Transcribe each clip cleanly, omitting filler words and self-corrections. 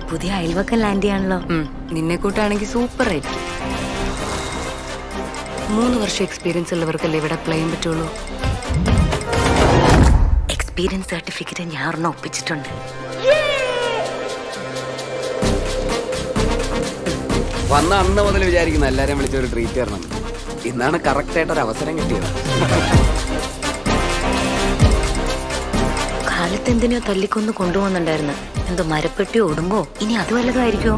പുതിയ അയൽവക്കം ലാൻഡ് ചെയ്യാണല്ലോ. നിന്നെ കൂട്ടാണെങ്കിൽ സൂപ്പർ ആയിരിക്കും. 3 വർഷം എക്സ്പീരിയൻസ് ഉള്ളവർക്കല്ലേ ഇവിടെ അപ്ലൈ ചെയ്യാൻ പറ്റുള്ളൂ. എക്സ്പീരിയൻസ് സർട്ടിഫിക്കറ്റ് ഞാൻ ഒരെണ്ണം ഒപ്പിച്ചിട്ടുണ്ട്. വന്ന അന്ന് മുതൽ വിചാരിക്കുന്ന എല്ലാരെയും വിളിച്ചൊരു ട്രീറ്റ് തരണം. ഇന്നാണ് കറക്റ്റ് ആയിട്ടൊരു അവസരം കിട്ടിയത്. കാലത്ത് എന്തിനോ തല്ലിക്കൊന്ന് കൊണ്ടുപോകുന്നുണ്ടായിരുന്നു. എന്തോ മരപ്പെട്ടി ഓടുമ്പോ ഇനി അത് വല്ലതുമായിരിക്കോ?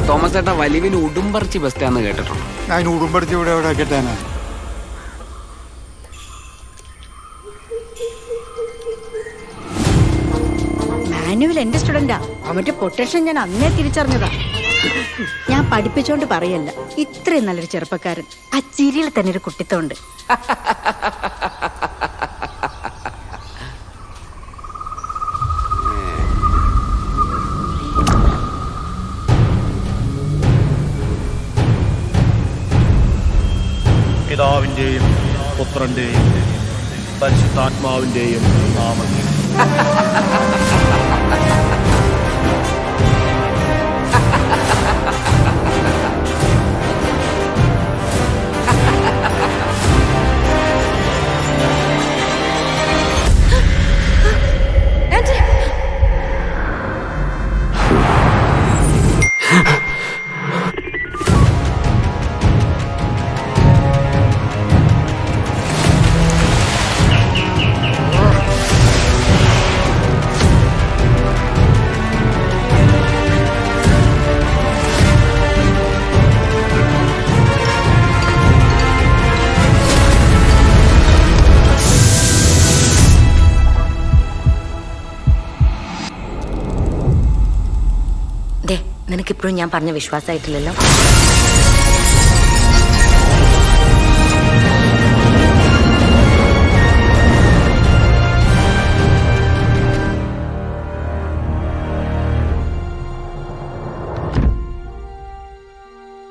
തോമസ് ഏട്ടാ വലിവിന് ഉടുമ്പറച്ചി ബസ്റ്റാന്ന് കേട്ടിട്ടുണ്ട്. ഞാൻ ഉടുമ്പടിച്ച് ഇവിടെ എവിടെ കെട്ടാനാ? മാനുവൽ എന്റെ സ്റ്റുഡന്റാ. അവന്റെ പൊട്ടൻഷ്യൽ ഞാൻ അന്നേ തിരിച്ചറിഞ്ഞതാ. ഞാൻ പഠിപ്പിച്ചോണ്ട് പറയല്ല, ഇത്രയും നല്ലൊരു ചെറുപ്പക്കാരൻ. ആ ചിരിയിൽ തന്നെ ഒരു കുട്ടിത്തമുണ്ട്. പിതാവിന്റെയും പുത്രന്റെയും പരിശുദ്ധാത്മാവിന്റെയും നാമത്തിൽ. നിനക്കിപ്പോഴും ഞാൻ പറഞ്ഞ വിശ്വാസമായിട്ടില്ലല്ലോ.